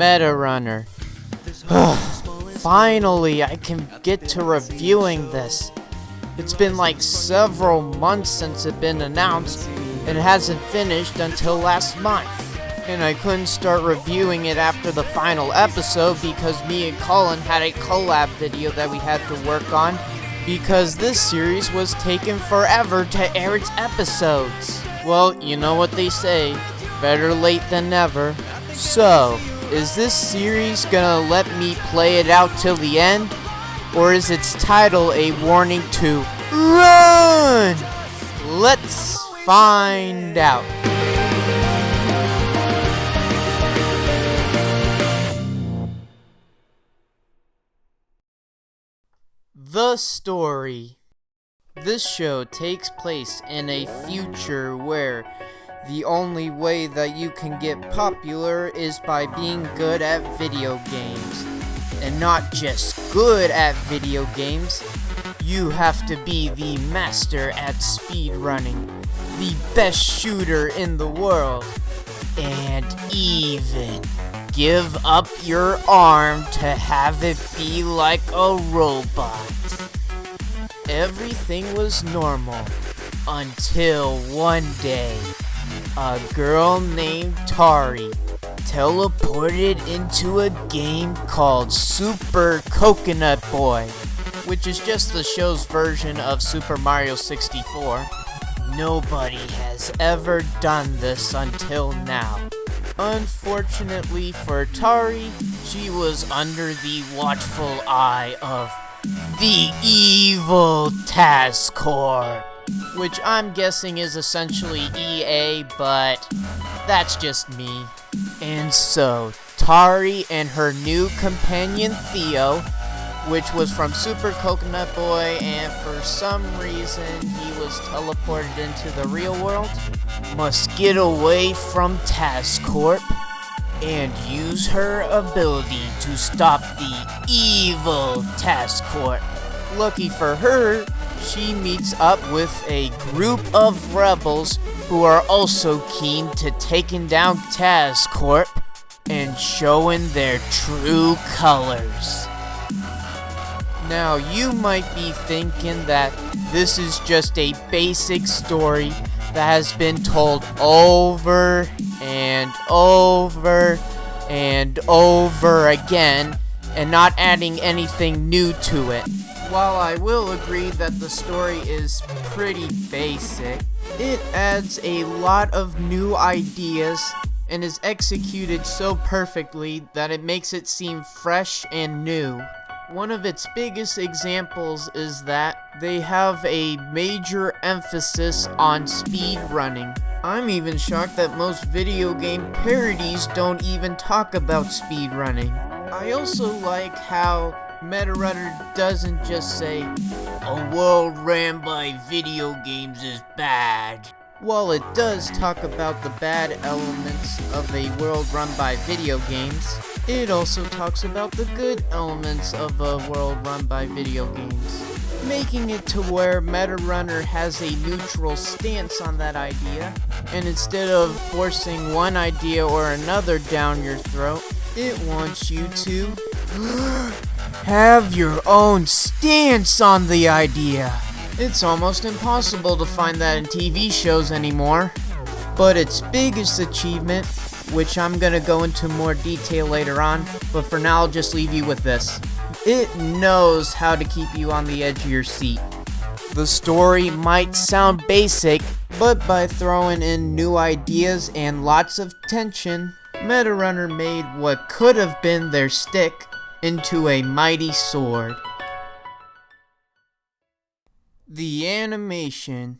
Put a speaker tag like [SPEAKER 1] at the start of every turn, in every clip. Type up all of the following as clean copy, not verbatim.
[SPEAKER 1] Meta Runner. Finally, I can get to reviewing this. It's been like several months since it's been announced, and it hasn't finished until last month. And I couldn't start reviewing it after the final episode because me and Colin had a collab video that we had to work on, because this series was taking forever to air its episodes. Well, you know what they say, better late than never. So, is this series gonna let me play it out till the end? Or is its title a warning to run? Let's find out. The story. This show takes place in a future where the only way that you can get popular is by being good at video games. And not just good at video games, you have to be the master at speedrunning, the best shooter in the world, and even give up your arm to have it be like a robot. Everything was normal until one day, a girl named Tari teleported into a game called Super Coconut Boy, which is just the show's version of Super Mario 64. Nobody has ever done this until now. Unfortunately for Tari, she was under the watchful eye of the evil Tas-Corp, which I'm guessing is essentially EA, but that's just me. And so, Tari and her new companion Theo, which was from Super Coconut Boy, and for some reason he was teleported into the real world, must get away from Tas-Corp and use her ability to stop the evil Tas-Corp. Lucky for her, she meets up with a group of rebels who are also keen to taking down Tas-Corp and showing their true colors. Now, you might be thinking that this is just a basic story that has been told over and over and over again and not adding anything new to it. While I will agree that the story is pretty basic, it adds a lot of new ideas and is executed so perfectly that it makes it seem fresh and new. One of its biggest examples is that they have a major emphasis on speed running. I'm even shocked that most video game parodies don't even talk about speed running. I also like how Meta Runner doesn't just say, "A world ran by video games is bad." While it does talk about the bad elements of a world run by video games, it also talks about the good elements of a world run by video games, making it to where Meta Runner has a neutral stance on that idea, and instead of forcing one idea or another down your throat, it wants you to have your own stance on the idea. It's almost impossible to find that in TV shows anymore. But its biggest achievement, which I'm gonna go into more detail later on, but for now I'll just leave you with this. It knows how to keep you on the edge of your seat. The story might sound basic, but by throwing in new ideas and lots of tension, Meta Runner made what could have been their stick into a mighty sword. The animation.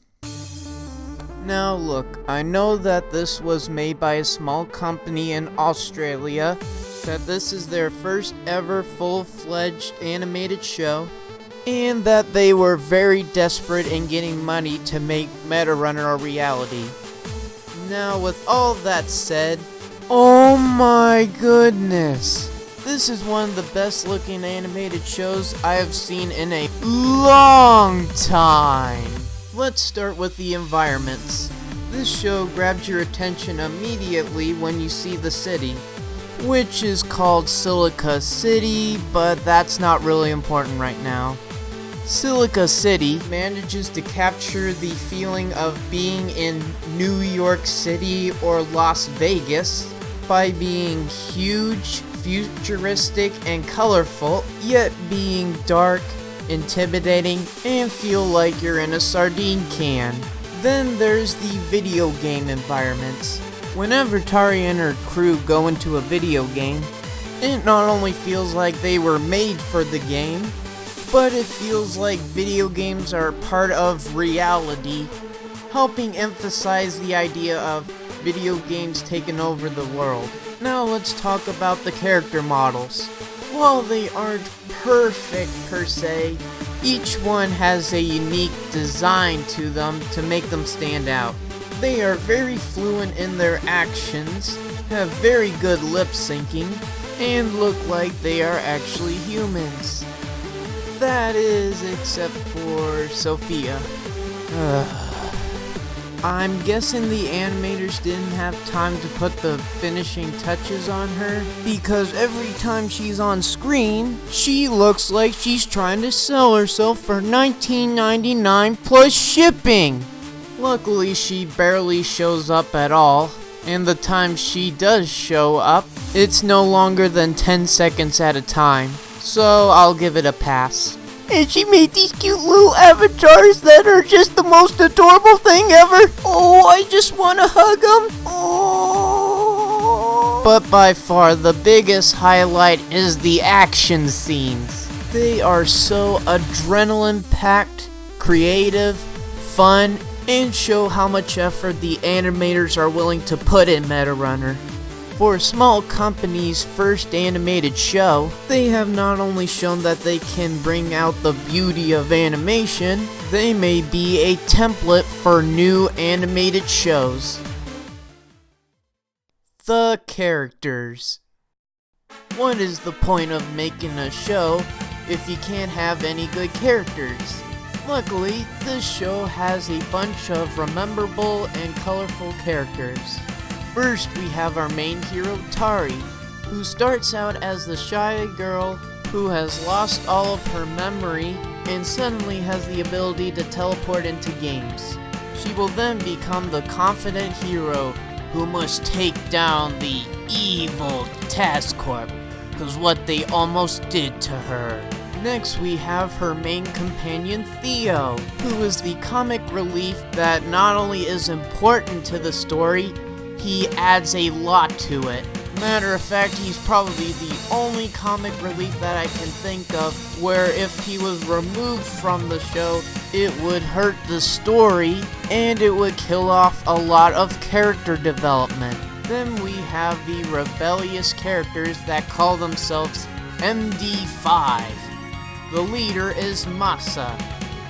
[SPEAKER 1] Now look, I know that this was made by a small company in Australia, that this is their first ever full-fledged animated show, and that they were very desperate in getting money to make Meta Runner a reality. Now with all that said, oh my goodness! This is one of the best looking animated shows I have seen in a long time. Let's start with the environments. This show grabs your attention immediately when you see the city. which is called Silica City, but that's not really important right now. Silica City manages to capture the feeling of being in New York City or Las Vegas by being huge, futuristic, and colorful, yet being dark, intimidating, and feel like you're in a sardine can. Then there's the video game environments. Whenever Tari and her crew go into a video game, it not only feels like they were made for the game, but it feels like video games are part of reality, helping emphasize the idea of video games taking over the world. Now let's talk about the character models. While they aren't perfect per se, each one has a unique design to them to make them stand out. They are very fluent in their actions, have very good lip syncing, and look like they are actually humans. That is, except for Sophia. I'm guessing the animators didn't have time to put the finishing touches on her, because every time she's on screen, she looks like she's trying to sell herself for $19.99 plus shipping. Luckily, she barely shows up at all, and the time she does show up, it's no longer than 10 seconds at a time, so I'll give it a pass. And she made these cute little avatars that are just the most adorable thing ever. Oh, I just want to hug them. Oh. But by far the biggest highlight is the action scenes. They are so adrenaline-packed, creative, fun, and show how much effort the animators are willing to put in MetaRunner. For a small company's first animated show, they have not only shown that they can bring out the beauty of animation, they may be a template for new animated shows. The characters. What is the point of making a show if you can't have any good characters? Luckily, this show has a bunch of rememberable and colorful characters. First, we have our main hero, Tari, who starts out as the shy girl who has lost all of her memory and suddenly has the ability to teleport into games. She will then become the confident hero who must take down the evil Tas-Corp, because what they almost did to her. Next, we have her main companion, Theo, who is the comic relief that not only is important to the story, he adds a lot to it. Matter of fact, he's probably the only comic relief that I can think of where if he was removed from the show, it would hurt the story and it would kill off a lot of character development. Then we have the rebellious characters that call themselves MD5. The leader is Masa,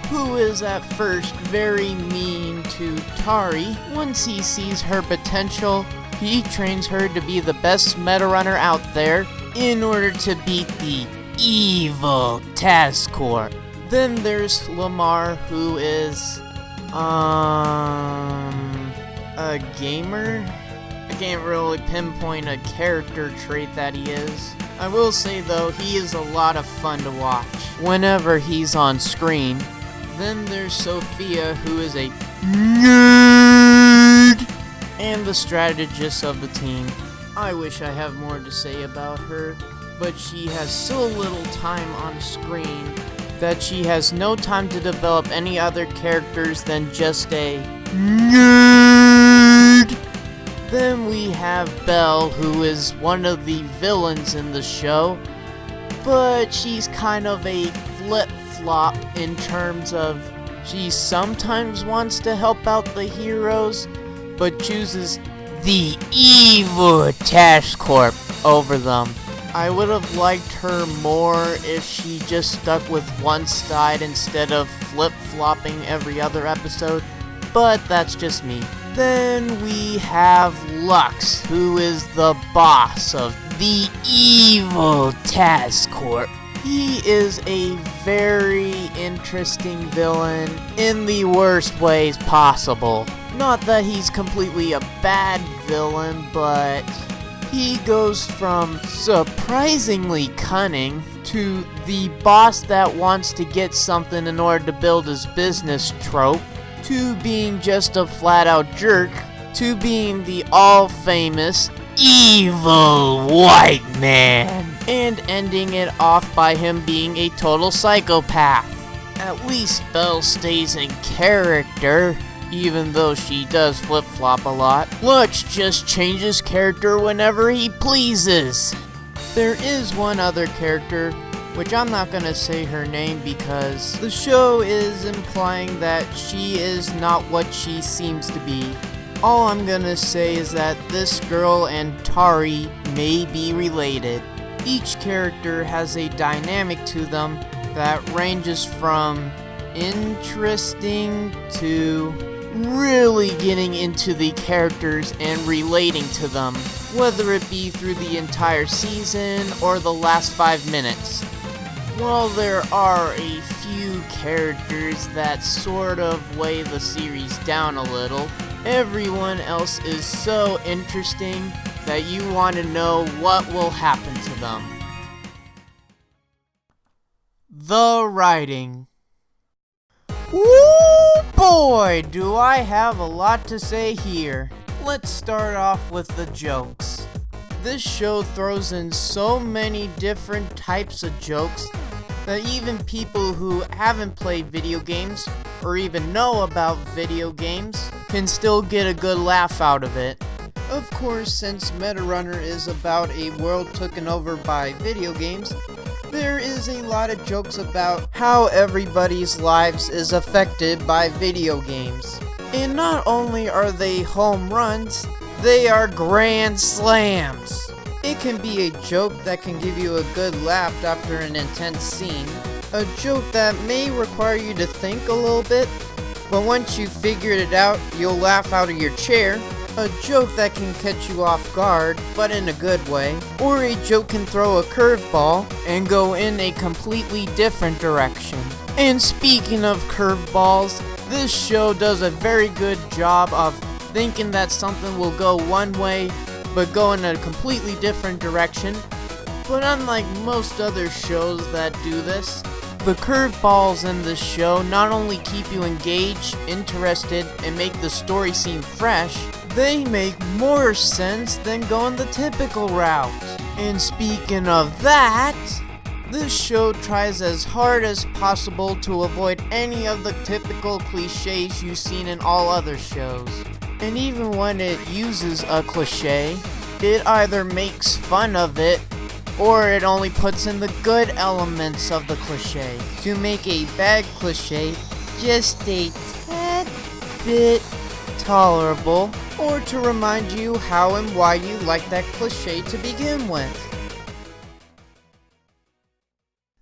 [SPEAKER 1] who is at first very mean to Tari. Once he sees her potential, he trains her to be the best MetaRunner out there in order to beat the evil Tas-Corp. Then there's Lamar, who is, a gamer? I can't really pinpoint a character trait that he is. I will say though, he is a lot of fun to watch whenever he's on screen. Then there's Sophia, who is a nerd and the strategist of the team. I wish I have more to say about her, but she has so little time on screen that she has no time to develop any other characters than just a nerd. Then we have Belle, who is one of the villains in the show, but she's kind of a flip-flop in terms of she sometimes wants to help out the heroes, but chooses the evil Tas-Corp over them. I would have liked her more if she just stuck with one side instead of flip-flopping every other episode, but that's just me. Then we have Lux, who is the boss of the evil Tas-Corp. He is a very interesting villain in the worst ways possible. Not that he's completely a bad villain, but He goes from surprisingly cunning to the boss that wants to get something in order to build his business trope, to being just a flat-out jerk, to being the all-famous evil white man, and ending it off by him being a total psychopath. At least Belle stays in character, even though she does flip-flop a lot. Lutz just changes character whenever he pleases. There is one other character, which I'm not gonna say her name because the show is implying that she is not what she seems to be. All I'm gonna say is that this girl and Tari may be related. Each character has a dynamic to them that ranges from interesting to really getting into the characters and relating to them, whether it be through the entire season or the last 5 minutes. While there are a few characters that sort of weigh the series down a little, everyone else is so interesting that you want to know what will happen to them. The writing. Woo boy, do I have a lot to say here. Let's start off with the jokes. This show throws in so many different types of jokes that even people who haven't played video games or even know about video games can still get a good laugh out of it. Of course, since MetaRunner is about a world taken over by video games, there is a lot of jokes about how everybody's lives is affected by video games. And not only are they home runs, they are grand slams. It can be a joke that can give you a good laugh after an intense scene, a joke that may require you to think a little bit, but once you've figured it out, you'll laugh out of your chair, a joke that can catch you off guard, but in a good way, or a joke can throw a curveball and go in a completely different direction. And speaking of curveballs, this show does a very good job of thinking that something will go one way, but go in a completely different direction. But unlike most other shows that do this, the curveballs in this show not only keep you engaged, interested, and make the story seem fresh, they make more sense than going the typical route. And speaking of that, this show tries as hard as possible to avoid any of the typical cliches you've seen in all other shows. And even when it uses a cliche, it either makes fun of it or it only puts in the good elements of the cliche to make a bad cliche just a tad bit tolerable, or to remind you how and why you like that cliche to begin with.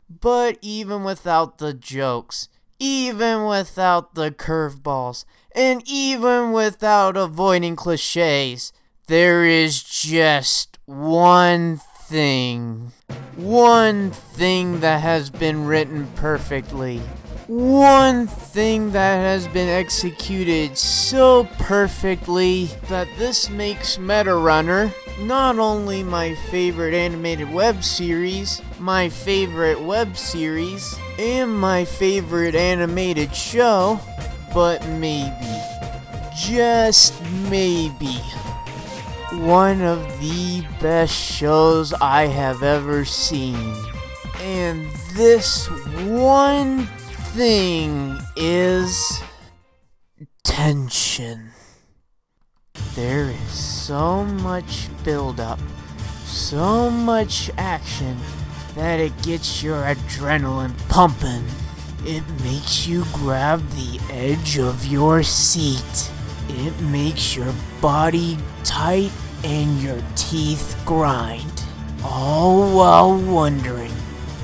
[SPEAKER 1] But even without the jokes, even without the curveballs, and even without avoiding cliches, there is just one thing that has been written perfectly. One thing that has been executed so perfectly that this makes MetaRunner not only my favorite animated web series, my favorite web series, and my favorite animated show, but maybe, just maybe, one of the best shows I have ever seen. And this one thing is tension. There is so much build-up, so much action, that it gets your adrenaline pumping. It makes you grab the edge of your seat. It makes your body tight and your teeth grind, all while wondering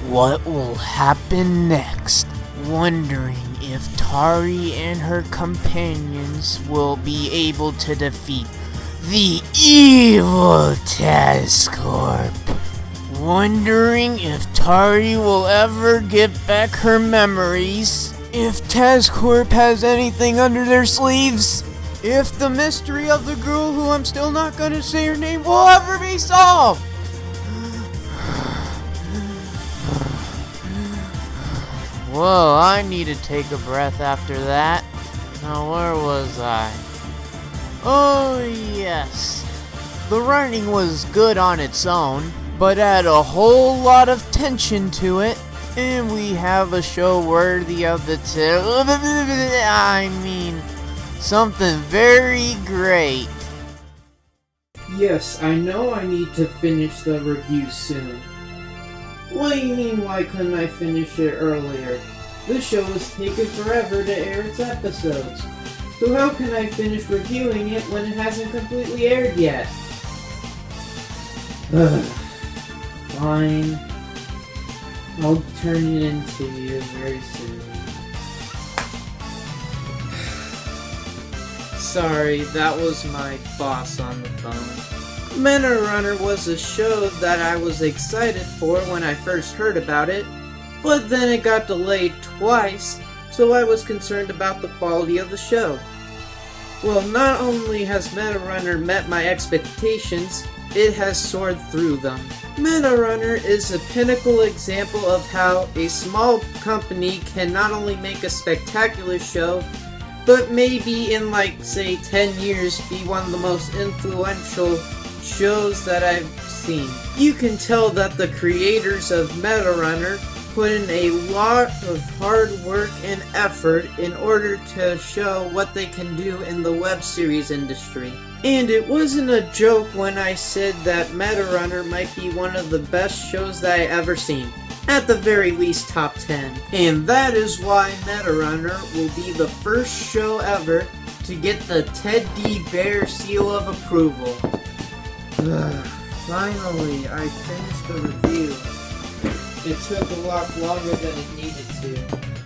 [SPEAKER 1] what will happen next. Wondering if Tari and her companions will be able to defeat the evil Tas-Corp. Wondering if Tari will ever get back her memories. If Tas-Corp has anything under their sleeves. if the mystery of the girl who I'm still not gonna say her name will ever be solved. Whoa, I need to take a breath after that. Now, where was I? Oh, yes. The writing was good on its own, but had a whole lot of tension to it, and we have a show worthy of the something very great.
[SPEAKER 2] Yes, I know I need to finish the review soon. What do you mean, why couldn't I finish it earlier? This show has taken forever to air its episodes. So how can I finish reviewing it when it hasn't completely aired yet? Ugh. Fine. I'll turn it into you very soon. Sorry, that was my boss on the phone. Meta Runner was a show that I was excited for when I first heard about it, but then it got delayed twice, so I was concerned about the quality of the show. Well, not only has Meta Runner met my expectations, it has soared through them. Meta Runner is a pinnacle example of how a small company can not only make a spectacular show, but maybe in say 10 years be one of the most influential shows that I've seen. You can tell that the creators of Meta Runner put in a lot of hard work and effort in order to show what they can do in the web series industry. And it wasn't a joke when I said that Meta Runner might be one of the best shows that I ever seen. At the very least, top 10. And that is why Meta Runner will be the first show ever to get the Ted D. Bear seal of approval. Finally, I finished the review. It took a lot longer than it needed to.